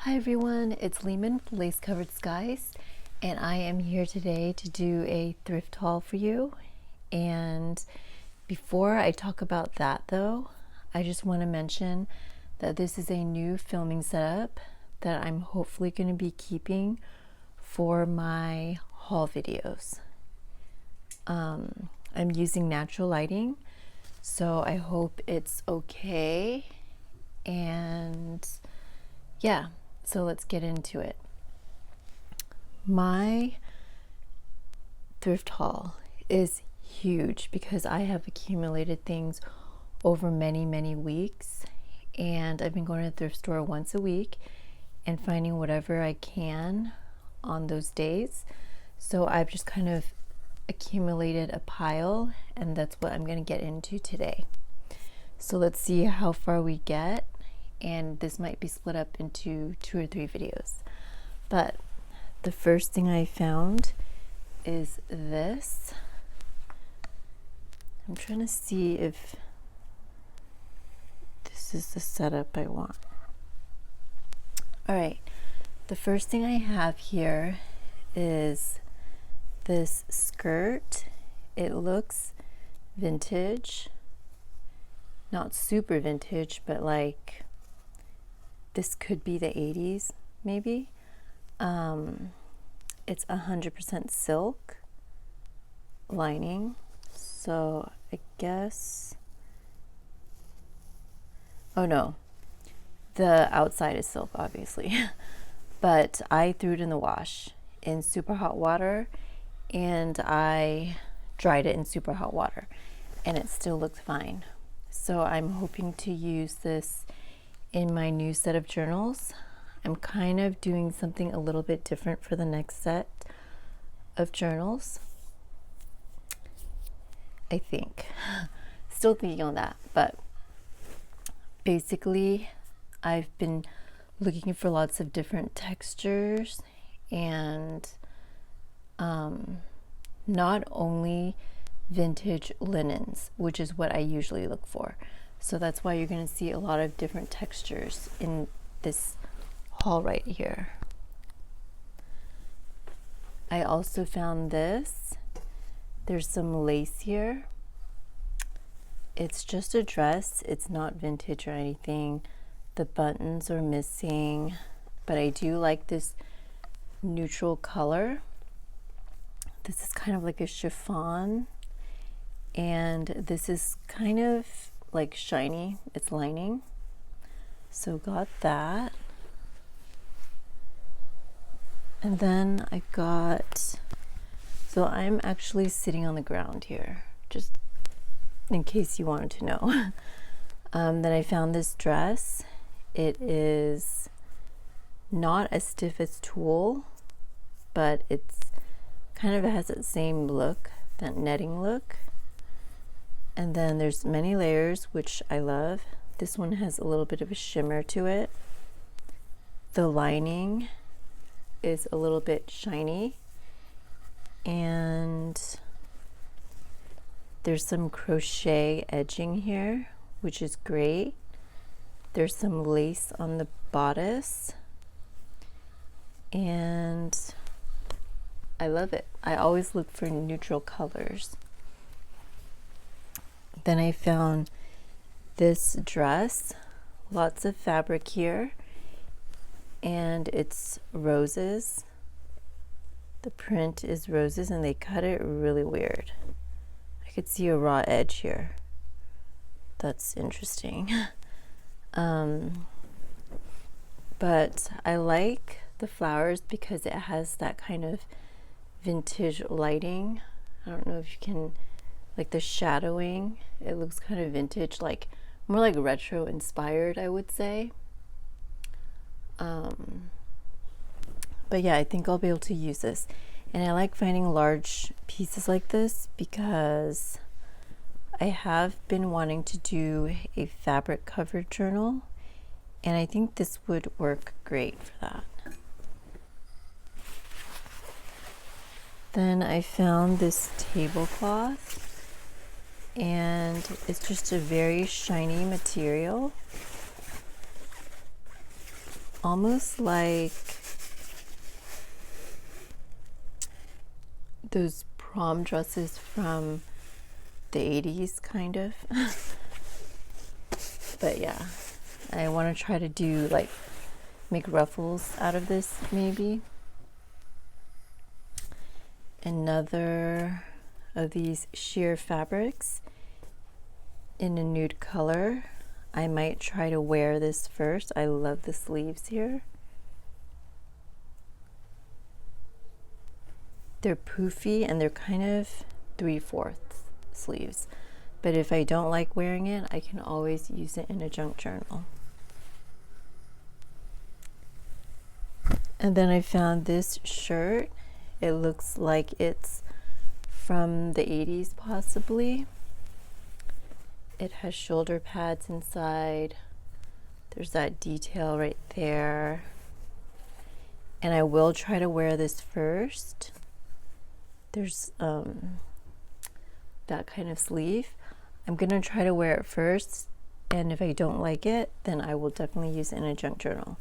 Hi everyone, it's Lehman with Lace Covered Skies, and I am here today to do a thrift haul for you. And before I talk about that though, I just want to mention that this is a new filming setup that I'm hopefully going to be keeping for my haul videos. I'm using natural lighting, so I hope it's okay. And yeah, so let's get into it. My thrift haul is huge because I have accumulated things over many weeks, and I've been going to the thrift store once a week and finding whatever I can on those days. So I've just kind of accumulated a pile, and that's what I'm going to get into today. So let's see how far we get, and this might be split up into 2 or 3 videos. But the first thing I found is this. I'm trying to see if this is the setup I want. All right, the first thing I have here is this skirt. It looks vintage, not super vintage, but like this could be the 80s maybe. It's 100% silk lining, so I guess, oh no, the outside is silk obviously. But I threw it in the wash in super hot water, and I dried it in super hot water, and it still looked fine. So I'm hoping to use this in my new set of journals. I'm kind of doing something a little bit different for the next set of journals, I think. Still thinking on that, but basically I've been looking for lots of different textures, and not only vintage linens, which is what I usually look for. So that's why you're going to see a lot of different textures in this haul right here. I also found this. There's some lace here. It's just a dress. It's not vintage or anything. The buttons are missing, but I do like this neutral color. This is kind of like a chiffon, and this is kind of like shiny. It's lining, so got that. And then I got, so I'm actually sitting on the ground here, just in case you wanted to know. Then I found this dress. It is not as stiff as tulle, but it's kind of has that same look, that netting look. And then there's many layers, which I love. This one has a little bit of a shimmer to it. The lining is a little bit shiny, and there's some crochet edging here, which is great. There's some lace on the bodice, and I love it. I always look for neutral colors. Then I found this dress, lots of fabric here, and it's roses. The print is roses, and they cut it really weird. I could see a raw edge here. That's interesting. But I like the flowers because it has that kind of vintage lighting. I don't know if you can, like the shadowing, it looks kind of vintage, like more like retro inspired, I would say. But yeah, I think I'll be able to use this. And I like finding large pieces like this because I have been wanting to do a fabric covered journal, and I think this would work great for that. Then I found this tablecloth, and it's just a very shiny material. almost like those prom dresses from the 80s, kind of. But yeah, I want to try to do like make ruffles out of this, maybe. Another of these sheer fabrics in a nude color. I might try to wear this first. I love the sleeves here. They're poofy and they're kind of 3/4 sleeves. But if I don't like wearing it, I can always use it in a junk journal. And then I found this shirt. It looks like it's from the 80s possibly. It has shoulder pads inside. There's that detail right there. And I will try to wear this first. There's that kind of sleeve. I'm gonna try to wear it first, and if I don't like it, then I will definitely use it in a junk journal.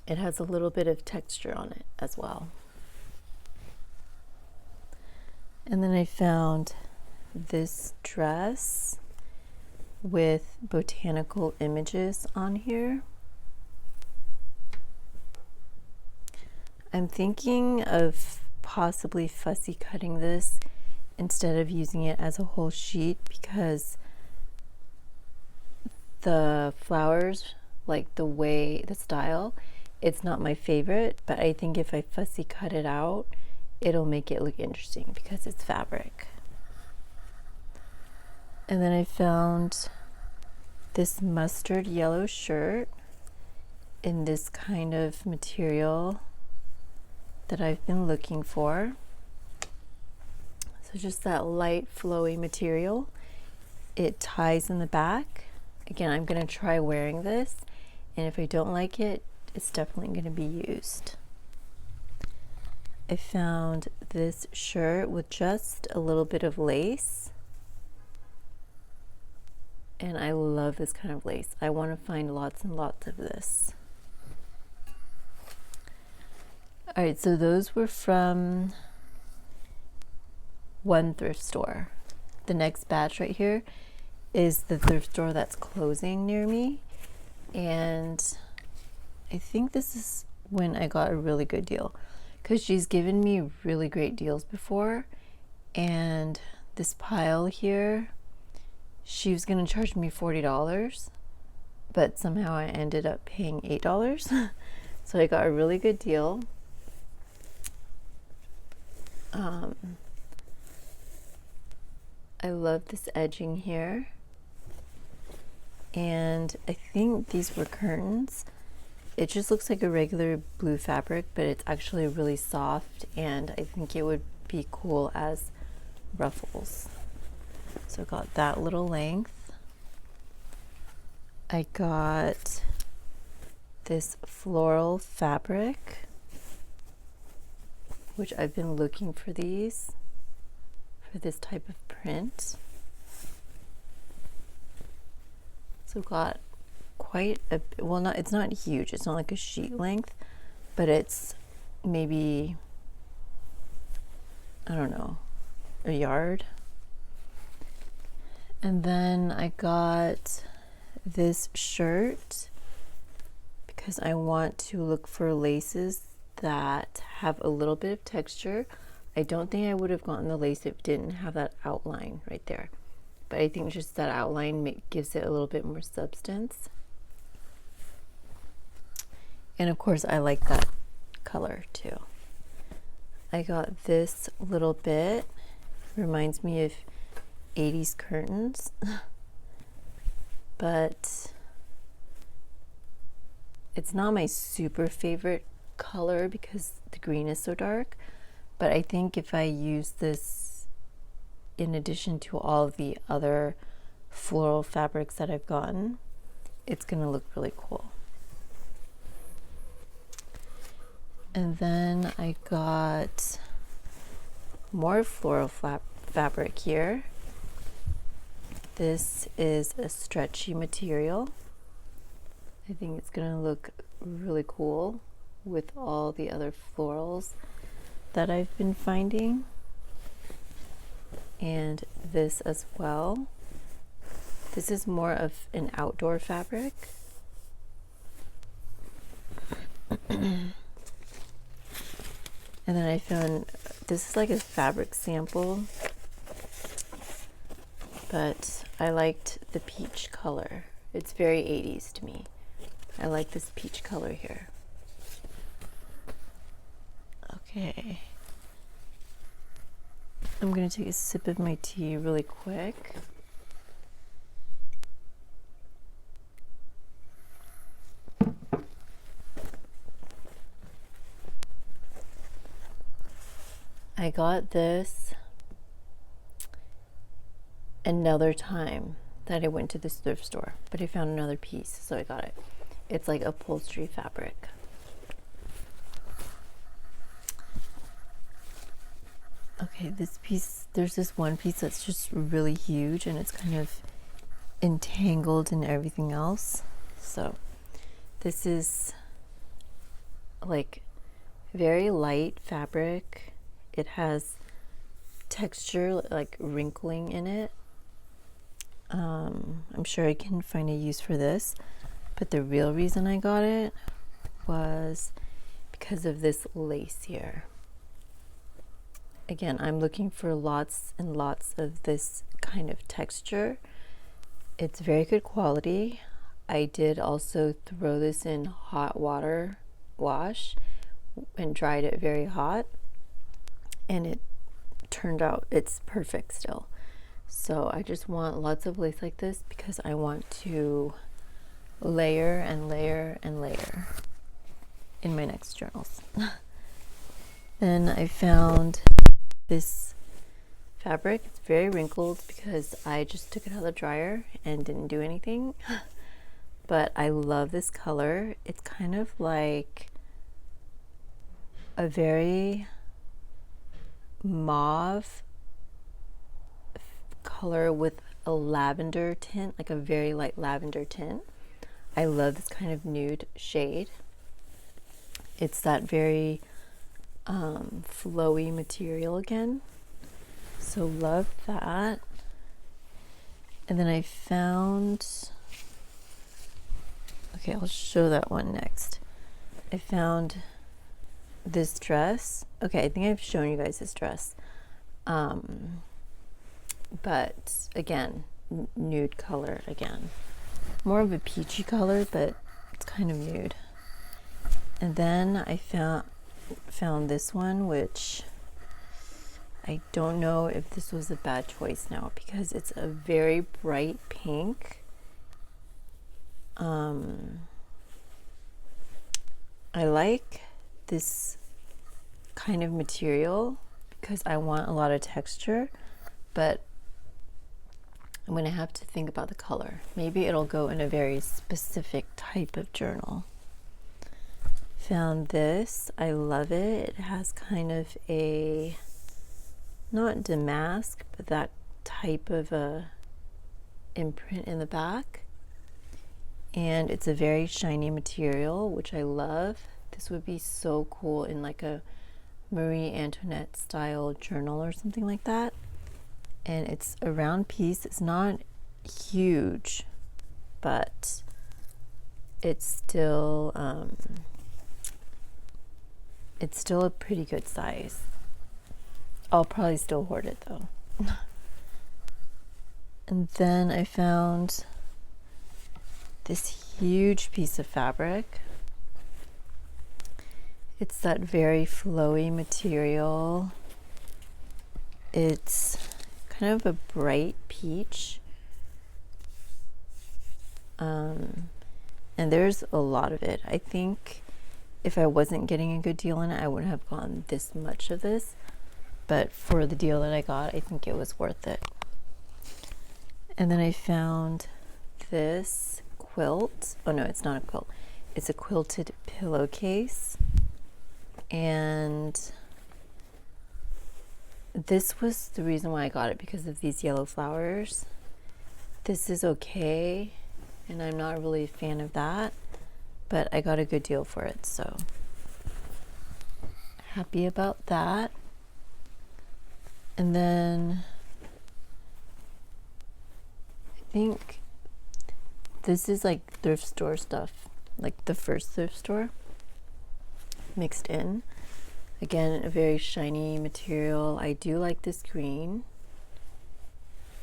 It has a little bit of texture on it as well. And then I found this dress with botanical images on here. I'm thinking of possibly fussy cutting this instead of using it as a whole sheet, because the flowers, like the style, it's not my favorite, but I think if I fussy cut it out, it'll make it look interesting because it's fabric. And then I found this mustard yellow shirt in this kind of material that I've been looking for. So just that light flowy material. It ties in the back. Again, I'm going to try wearing this, and if I don't like it, it's definitely going to be used. I found this shirt with just a little bit of lace, and I love this kind of lace. I want to find lots and lots of this. All right, so those were from one thrift store. The next batch right here is the thrift store that's closing near me, and I think this is when I got a really good deal, because she's given me really great deals before. And this pile here, she was going to charge me $40, but somehow I ended up paying $8. So I got a really good deal. I love this edging here, and I think these were curtains. It just looks like a regular blue fabric, but it's actually really soft, and I think it would be cool as ruffles. So I got that little length. I got this floral fabric, which I've been looking for these, for this type of print. So got quite a, well, it's not huge, it's not like a sheet length, but it's maybe, I don't know, a yard. And then I got this shirt because I want to look for laces that have a little bit of texture. I don't think I would have gotten the lace if it didn't have that outline right there, but I think just that outline gives it a little bit more substance. And of course I like that color too. I got this little bit, reminds me of 80s curtains, but it's not my super favorite color because the green is so dark. But I think if I use this in addition to all of the other floral fabrics that I've gotten, it's gonna look really cool. And then I got more floral fabric here. This is a stretchy material. I think it's gonna look really cool with all the other florals that I've been finding, and this as well. This is more of an outdoor fabric. And then I found this is like a fabric sample, but I liked the peach color. It's very 80s to me. I like this peach color here. Okay. I'm gonna take a sip of my tea really quick. I got this another time that I went to this thrift store, but I found another piece, so I got it. It's like upholstery fabric. Okay, this piece, there's this one piece that's just really huge and it's kind of entangled in everything else. So this is like very light fabric. It has texture, like wrinkling in it. I'm sure I can find a use for this, but the real reason I got it was because of this lace here. Again, I'm looking for lots and lots of this kind of texture. It's very good quality. I did also throw this in hot water wash and dried it very hot, and it turned out it's perfect still. So I just want lots of lace like this because I want to layer and layer and layer in my next journals. Then I found this fabric. It's very wrinkled because I just took it out of the dryer and didn't do anything. But I love this color. It's kind of like a very mauve color with a lavender tint, like a very light lavender tint. I love this kind of nude shade. It's that very flowy material again, so love that. And then I found, okay, I'll show that one next. I found this dress. Okay, I think I've shown you guys this dress, but again, nude color again, more of a peachy color, but it's kind of nude. And then I found this one, which I don't know if this was a bad choice now because it's a very bright pink. I like this kind of material because I want a lot of texture, but I'm going to have to think about the color. Maybe it'll go in a very specific type of journal. Found this. I love it. It has kind of a, not damask, but that type of a imprint in the back. And it's a very shiny material, which I love. This would be so cool in like a Marie Antoinette style journal or something like that. And it's a round piece. It's not huge, but it's still a pretty good size. I'll probably still hoard it though. And then I found this huge piece of fabric. It's that very flowy material. It's kind of a bright peach. And there's a lot of it. I think if I wasn't getting a good deal on it, I wouldn't have gotten this much of this. But for the deal that I got, I think it was worth it. And then I found this quilt. Oh no, it's not a quilt. It's a quilted pillowcase. And this was the reason why I got it, because of these yellow flowers. This is okay, and I'm not really a fan of that, but I got a good deal for it, so happy about that. And then I think this is like thrift store stuff, like the first thrift store mixed in. Again, a very shiny material. I do like this green,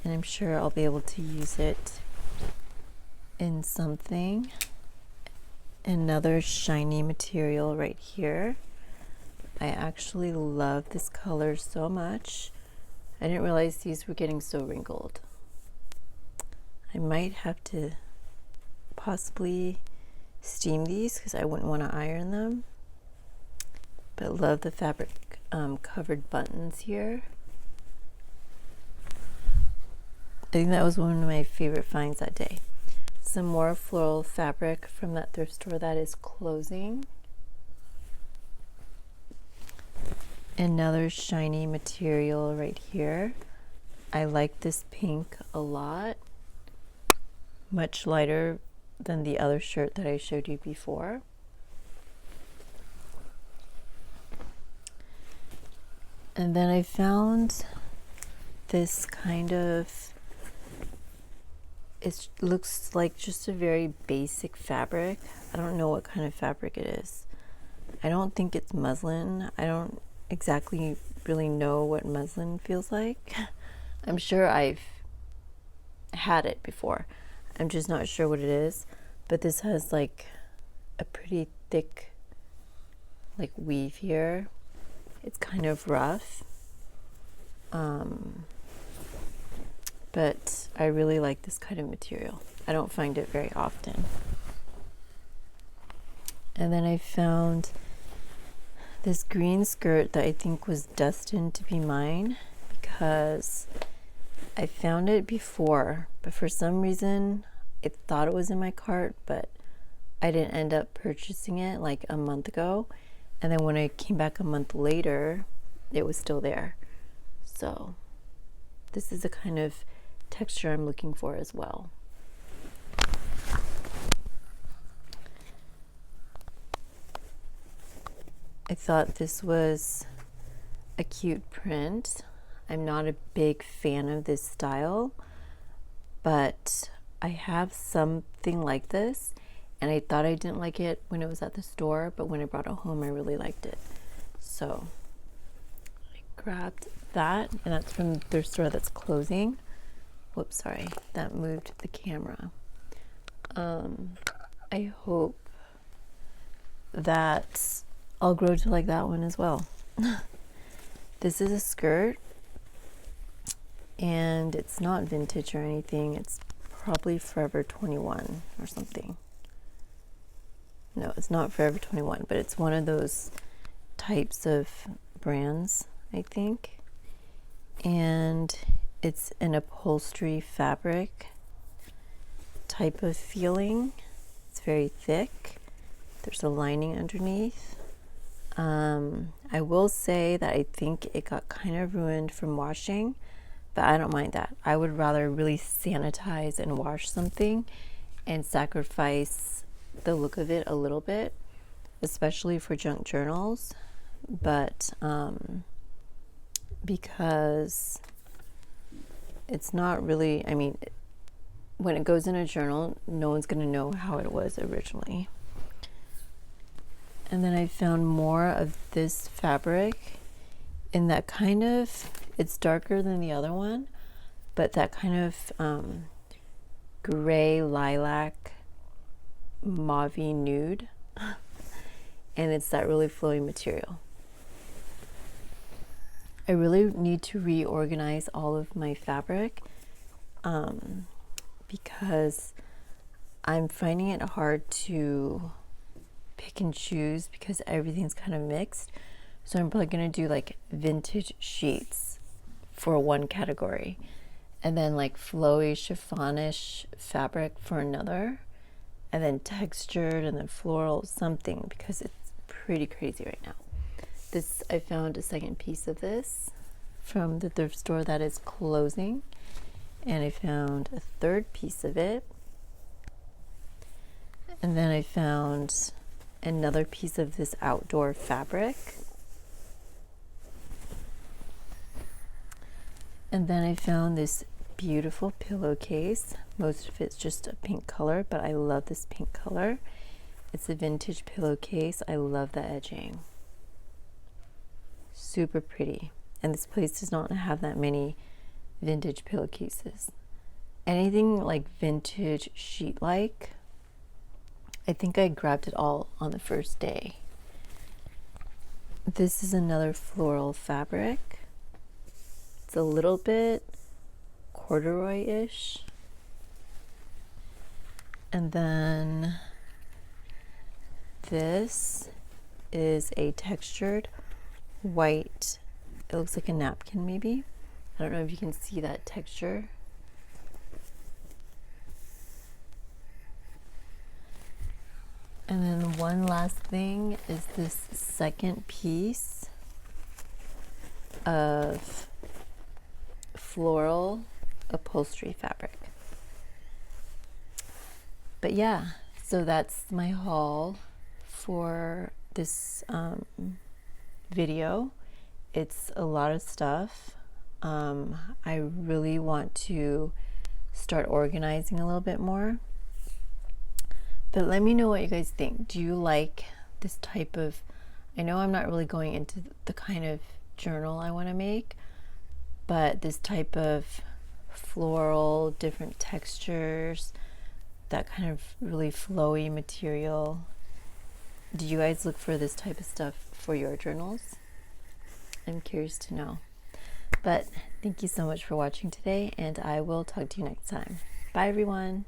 and I'm sure I'll be able to use it in something. Another shiny material right here. I actually love this color so much. I didn't realize these were getting so wrinkled. I might have to possibly steam these because I wouldn't want to iron them. But love the fabric covered buttons here. I think that was one of my favorite finds that day. Some more floral fabric from that thrift store that is closing. Another shiny material right here. I like this pink a lot. Much lighter than the other shirt that I showed you before. And then I found this kind of, it looks like just a very basic fabric. I don't know what kind of fabric it is. I don't think it's muslin. I don't exactly really know what muslin feels like. I'm sure I've had it before. I'm just not sure what it is. But this has like a pretty thick like weave here. It's kind of rough, but I really like this kind of material. I don't find it very often. And then I found this green skirt that I think was destined to be mine because I found it before, but for some reason I thought it was in my cart, but I didn't end up purchasing it like a month ago. And then when I came back a month later, it was still there. So this is the kind of texture I'm looking for as well. I thought this was a cute print. I'm not a big fan of this style, but I have something like this. And I thought I didn't like it when it was at the store, but when I brought it home, I really liked it. So I grabbed that, and that's from the thrift store that's closing. Whoops, sorry, that moved the camera. I hope that I'll grow to like that one as well. This is a skirt, and it's not vintage or anything. It's probably Forever 21 or something. No, it's not Forever 21, but it's one of those types of brands, I think. And it's an upholstery fabric type of feeling. It's very thick. There's a lining underneath. I will say that I think it got kind of ruined from washing, but I don't mind that. I would rather really sanitize and wash something and sacrifice the look of it a little bit, especially for junk journals, but because it's not really, I mean, when it goes in a journal, no one's going to know how it was originally. And then I found more of this fabric in that kind of, it's darker than the other one, but that kind of gray lilac mauve nude, and it's that really flowy material. I really need to reorganize all of my fabric because I'm finding it hard to pick and choose because everything's kind of mixed. So I'm probably going to do like vintage sheets for one category, and then like flowy chiffonish fabric for another, and then textured, and then floral something, because it's pretty crazy right now. This, I found a second piece of this from the thrift store that is closing, and I found a third piece of it, And then I found another piece of this outdoor fabric. And then I found this beautiful pillowcase. Most of it's just a pink color, but I love this pink color. It's a vintage pillowcase. I love the edging. Super pretty. And this place does not have that many vintage pillowcases. Anything like vintage sheet-like, I think I grabbed it all on the first day. This is another floral fabric. It's a little bit corduroy-ish. And then this is a textured white, it looks like a napkin maybe. I don't know if you can see that texture. And then one last thing is this second piece of floral upholstery fabric. But yeah, so that's my haul for this video. It's a lot of stuff. I really want to start organizing a little bit more. But let me know what you guys think. Do you like this type of, I know I'm not really going into the kind of journal I want to make, but this type of floral, different textures, that kind of really flowy material. Do you guys look for this type of stuff for your journals? I'm curious to know. But thank you so much for watching today, and I will talk to you next time. Bye everyone.